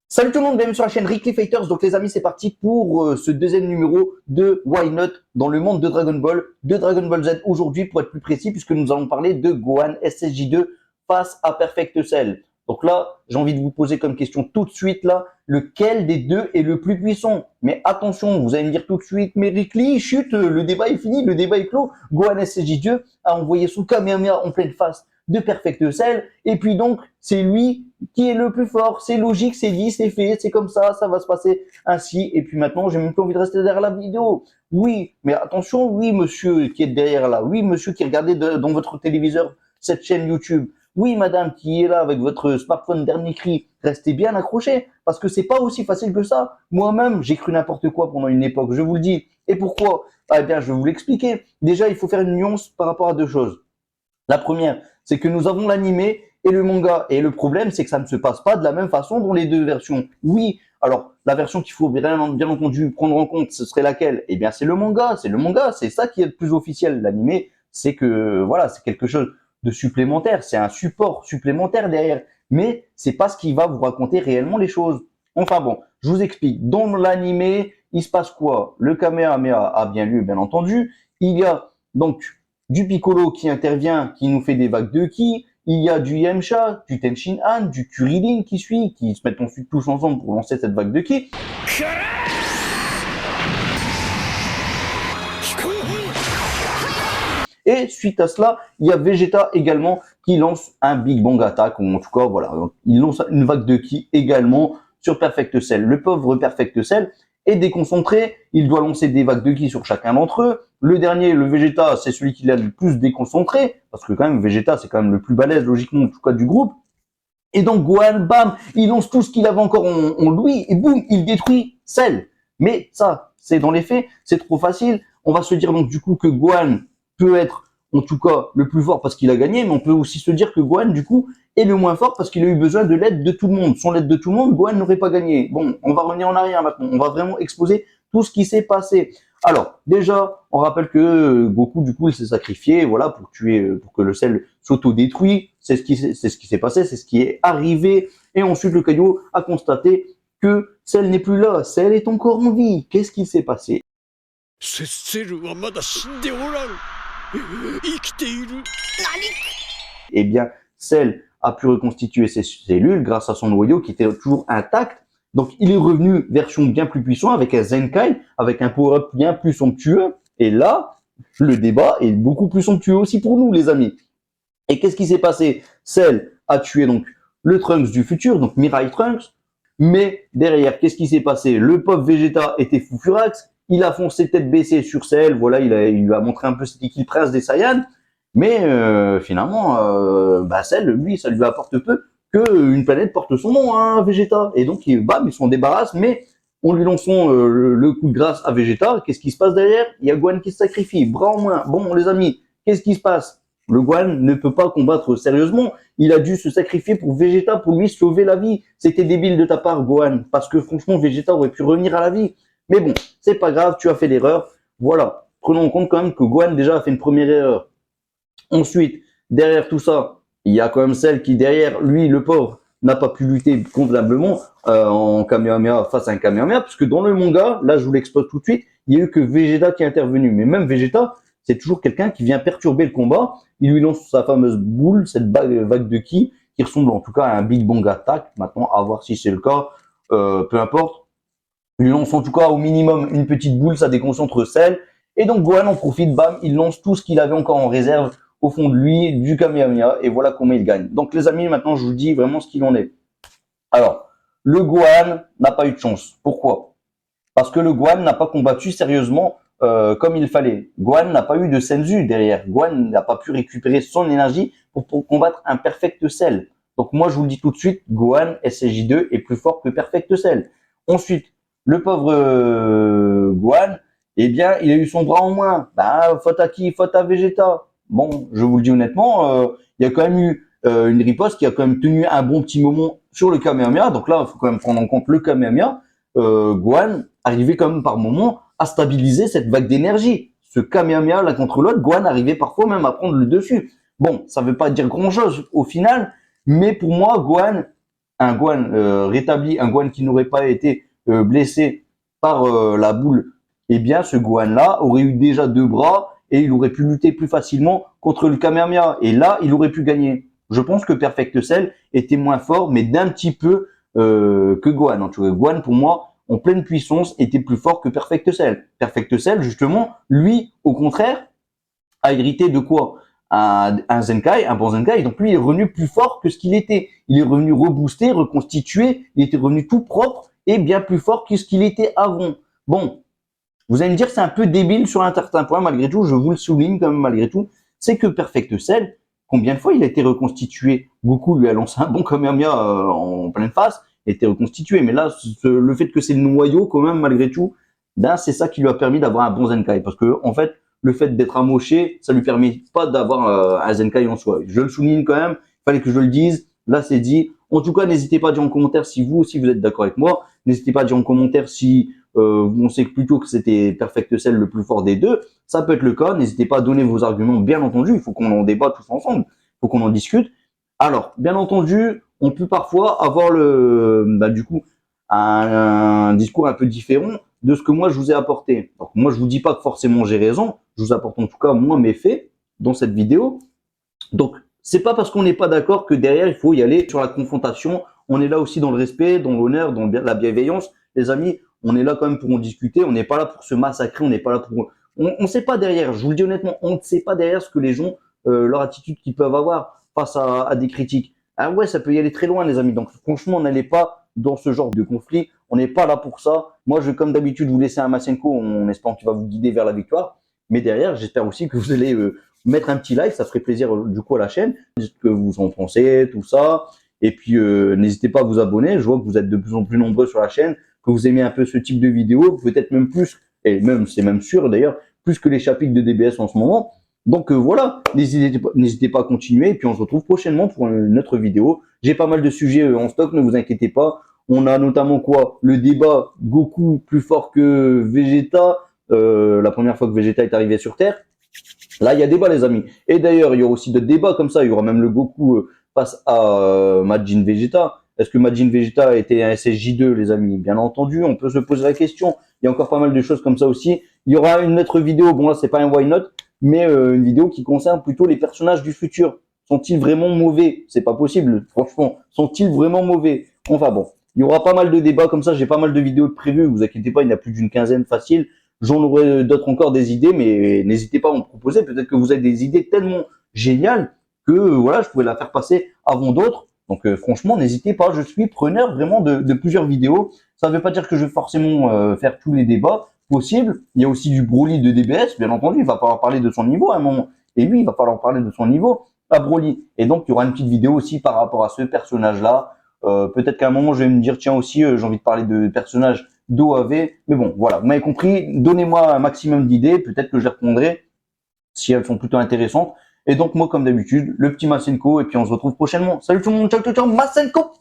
Salut tout le monde, bienvenue sur la chaîne Rick Lee Fighters. Donc les amis, c'est parti pour ce deuxième numéro de Why Not dans le monde de Dragon Ball Z aujourd'hui pour être plus précis, puisque nous allons parler de Gohan SSJ2 face à Perfect Cell. Donc là, j'ai envie de vous poser comme question tout de suite là, lequel des deux est le plus puissant? Mais attention, vous allez me dire tout de suite, mais Rick Lee, chut, le débat est fini, le débat est clos. Gohan SSJ2 a envoyé son Kamehameha en pleine face de Perfect Cell, et puis donc c'est lui qui est le plus fort, c'est logique, c'est dit, c'est fait, c'est comme ça va se passer ainsi, et puis maintenant j'ai même plus envie de rester derrière la vidéo. Oui, mais attention, oui monsieur qui est derrière là, oui monsieur qui regardez dans votre téléviseur cette chaîne YouTube, oui madame qui est là avec votre smartphone dernier cri, restez bien accrochés, parce que c'est pas aussi facile que ça. Moi-même, j'ai cru n'importe quoi pendant une époque, je vous le dis. Et pourquoi? Eh bien, je vais vous l'expliquer. Déjà, il faut faire une nuance par rapport à deux choses. La première, c'est que nous avons l'animé et le manga. Et le problème, c'est que ça ne se passe pas de la même façon dans les deux versions. Oui, alors la version qu'il faut bien entendu prendre en compte, ce serait laquelle? Eh bien, c'est le manga. C'est le manga. C'est ça qui est le plus officiel. L'animé, c'est que voilà, c'est quelque chose de supplémentaire. C'est un support supplémentaire derrière. Mais c'est pas ce qui va vous raconter réellement les choses. Enfin bon, je vous explique. Dans l'animé, il se passe quoi? Le Kamehameha a bien lu, bien entendu. Il y a donc du Piccolo qui intervient, qui nous fait des vagues de ki. Il y a du Yamcha, du Tenshinhan, du Kuririn qui suit, qui se mettent ensuite tous ensemble pour lancer cette vague de ki. Et suite à cela, il y a Vegeta également qui lance un Big Bang Attack, ou en tout cas, voilà, il lance une vague de ki également sur Perfect Cell. Le pauvre Perfect Cell est déconcentré, il doit lancer des vagues de ki sur chacun d'entre eux. Le dernier, le Vegeta, c'est celui qui l'a le plus déconcentré, parce que quand même, Vegeta, c'est quand même le plus balèze, logiquement, en tout cas, du groupe. Et donc, Gohan, bam, il lance tout ce qu'il avait encore en lui, et boum, il détruit Cell. Mais ça, c'est dans les faits, c'est trop facile. On va se dire donc du coup que Gohan peut être, en tout cas, le plus fort parce qu'il a gagné, mais on peut aussi se dire que Gohan, du coup, est le moins fort parce qu'il a eu besoin de l'aide de tout le monde. Sans l'aide de tout le monde, Gohan n'aurait pas gagné. Bon, on va revenir en arrière maintenant. On va vraiment exposer tout ce qui s'est passé. Alors, déjà, on rappelle que Goku, du coup, il s'est sacrifié, voilà, pour tuer, pour que le Cell s'auto-détruit. C'est ce qui s'est passé, c'est ce qui est arrivé. Et ensuite, le Kaio a constaté que Cell n'est plus là. Cell est encore en vie. Qu'est-ce qui s'est passé? Eh bien, Cell a pu reconstituer ses cellules grâce à son noyau qui était toujours intact. Donc, il est revenu version bien plus puissante avec un Zenkai, avec un power-up bien plus somptueux. Et là, le débat est beaucoup plus somptueux aussi pour nous, les amis. Et qu'est-ce qui s'est passé? Cell a tué donc le Trunks du futur, donc Mirai Trunks. Mais derrière, qu'est-ce qui s'est passé? Le pauvre Vegeta était fou furax. Il a foncé tête baissée sur Cell. Voilà, il lui a montré un peu c'était qui le prince des Saiyans. Mais finalement, Cell, lui, ça lui apporte peu qu'une planète porte son nom, hein, Vegeta. Et donc, bam, ils s'en débarrassent, mais en lui lançant le coup de grâce à Vegeta, qu'est-ce qui se passe derrière? Il y a Gohan qui se sacrifie, bras en moins. Bon, les amis, qu'est-ce qui se passe? Le Gohan ne peut pas combattre sérieusement. Il a dû se sacrifier pour Vegeta, pour lui sauver la vie. C'était débile de ta part, Gohan, parce que franchement, Vegeta aurait pu revenir à la vie. Mais bon, c'est pas grave, tu as fait l'erreur. Voilà. Prenons en compte quand même que Gohan déjà a fait une première erreur. Ensuite, derrière tout ça, il y a quand même celle qui, derrière, lui, le pauvre, n'a pas pu lutter convenablement en Kamehameha face à un Kamehameha, puisque dans le manga, là, je vous l'expose tout de suite, il n'y a eu que Vegeta qui est intervenu. Mais même Vegeta, c'est toujours quelqu'un qui vient perturber le combat. Il lui lance sa fameuse boule, cette vague de ki, qui ressemble en tout cas à un Big Bang Attack. Maintenant, à voir si c'est le cas, peu importe. Il lui lance en tout cas au minimum une petite boule, ça déconcentre Cell. Et donc Gohan en profite, bam, il lance tout ce qu'il avait encore en réserve au fond de lui, du Kamehameha, et voilà comment il gagne. Donc les amis, maintenant je vous dis vraiment ce qu'il en est. Alors, le Gohan n'a pas eu de chance. Pourquoi? Parce que le Gohan n'a pas combattu sérieusement comme il fallait. Gohan n'a pas eu de Senzu derrière. Gohan n'a pas pu récupérer son énergie pour combattre un Perfect Cell. Donc moi je vous le dis tout de suite, Gohan SSJ2 est plus fort que Perfect Cell. Ensuite, le pauvre Gohan, eh bien, il a eu son bras en moins. Bah, faute à qui? Faute à Vegeta. Bon, je vous le dis honnêtement, il y a quand même eu une riposte qui a quand même tenu un bon petit moment sur le Kamehameha. Donc là, il faut quand même prendre en compte le Kamehameha. Gohan arrivait quand même par moment à stabiliser cette vague d'énergie. Ce Kamehameha l'un contre l'autre, Gohan arrivait parfois même à prendre le dessus. Bon, ça veut pas dire grand-chose au final, mais pour moi, Gohan un Guan rétabli, un Guan qui n'aurait pas été blessé par la boule, eh bien ce Guan-là aurait eu déjà 2 bras et il aurait pu lutter plus facilement contre le Kamehameha. Et là, il aurait pu gagner. Je pense que Perfect Cell était moins fort, mais d'un petit peu que Guan. En tout cas, Guan, pour moi, en pleine puissance, était plus fort que Perfect Cell. Perfect Cell, justement, lui, au contraire, a hérité de quoi? Un Zenkai, un bon Zenkai. Donc lui, il est revenu plus fort que ce qu'il était. Il est revenu reboosté, reconstitué. Il était revenu tout propre et bien plus fort que ce qu'il était avant. Bon, vous allez me dire que c'est un peu débile sur un certain point, malgré tout. Je vous le souligne quand même, malgré tout. C'est que Perfect Cell, combien de fois il a été reconstitué? Goku lui a lancé un bon Kamehameha en pleine face, il a été reconstitué. Mais là, le fait que c'est le noyau, quand même, malgré tout, ben, c'est ça qui lui a permis d'avoir un bon Zenkai. Parce que, en fait, le fait d'être amoché, ça lui permet pas d'avoir un Zenkai en soi. Je le souligne quand même, il fallait que je le dise. Là, c'est dit. En tout cas, n'hésitez pas à dire en commentaire si vous aussi vous êtes d'accord avec moi. N'hésitez pas à dire en commentaire si on sait plutôt que c'était Perfect Cell le plus fort des deux. Ça peut être le cas. N'hésitez pas à donner vos arguments, bien entendu. Il faut qu'on en débatte tous ensemble. Il faut qu'on en discute. Alors, bien entendu, on peut parfois avoir du coup, un discours un peu différent de ce que moi je vous ai apporté. Donc moi je vous dis pas que forcément j'ai raison, je vous apporte en tout cas moi mes faits dans cette vidéo. Donc c'est pas parce qu'on n'est pas d'accord que derrière il faut y aller sur la confrontation. On est là aussi dans le respect, dans l'honneur, dans la bienveillance. Les amis, on est là quand même pour en discuter. On n'est pas là pour se massacrer. On n'est pas là pour. On ne sait pas derrière. Je vous le dis honnêtement, on ne sait pas derrière ce que les gens, leur attitude qu'ils peuvent avoir face à des critiques. Ah ouais, ça peut y aller très loin, les amis. Donc franchement, n'allez pas dans ce genre de conflit. On n'est pas là pour ça. Moi, je vais comme d'habitude vous laisser un Masenko en espérant qu'il va vous guider vers la victoire. Mais derrière, j'espère aussi que vous allez mettre un petit like, ça ferait plaisir du coup à la chaîne. Dites ce que vous en pensez, tout ça. Et puis n'hésitez pas à vous abonner. Je vois que vous êtes de plus en plus nombreux sur la chaîne, que vous aimez un peu ce type de vidéo, peut-être même plus, et même c'est même sûr d'ailleurs, plus que les chapitres de DBS en ce moment. Donc voilà, n'hésitez pas à continuer. Et puis on se retrouve prochainement pour une autre vidéo. J'ai pas mal de sujets en stock, ne vous inquiétez pas. On a notamment quoi? Le débat Goku plus fort que Vegeta, la première fois que Vegeta est arrivé sur Terre. Là, il y a débat, les amis. Et d'ailleurs, il y aura aussi d'autres débats comme ça. Il y aura même le Goku face à Majin Vegeta. Est-ce que Majin Vegeta était un SSJ2, les amis? Bien entendu, on peut se poser la question. Il y a encore pas mal de choses comme ça aussi. Il y aura une autre vidéo. Bon, là, c'est pas un why not, mais une vidéo qui concerne plutôt les personnages du futur. Sont-ils vraiment mauvais? C'est pas possible, franchement. Sont-ils vraiment mauvais? Enfin bon, il y aura pas mal de débats comme ça. J'ai pas mal de vidéos prévues. Vous inquiétez pas, il y en a plus d'une quinzaine facile. J'en aurai d'autres encore des idées, mais n'hésitez pas à me proposer. Peut-être que vous avez des idées tellement géniales que voilà, je pourrais la faire passer avant d'autres. Donc franchement, n'hésitez pas. Je suis preneur vraiment de plusieurs vidéos. Ça ne veut pas dire que je vais forcément faire tous les débats possibles. Il y a aussi du Broly de DBS, bien entendu. Il va falloir parler de son niveau à un moment. Et lui, il va falloir parler de son niveau à Broly. Et donc, il y aura une petite vidéo aussi par rapport à ce personnage-là. Peut-être qu'à un moment, je vais me dire, tiens aussi, j'ai envie de parler de personnages d'OAV. Mais bon, voilà, vous m'avez compris. Donnez-moi un maximum d'idées. Peut-être que je répondrai si elles sont plutôt intéressantes. Et donc, moi, comme d'habitude, le petit Masenko. Et puis, on se retrouve prochainement. Salut tout le monde. Ciao, ciao, ciao. Masenko!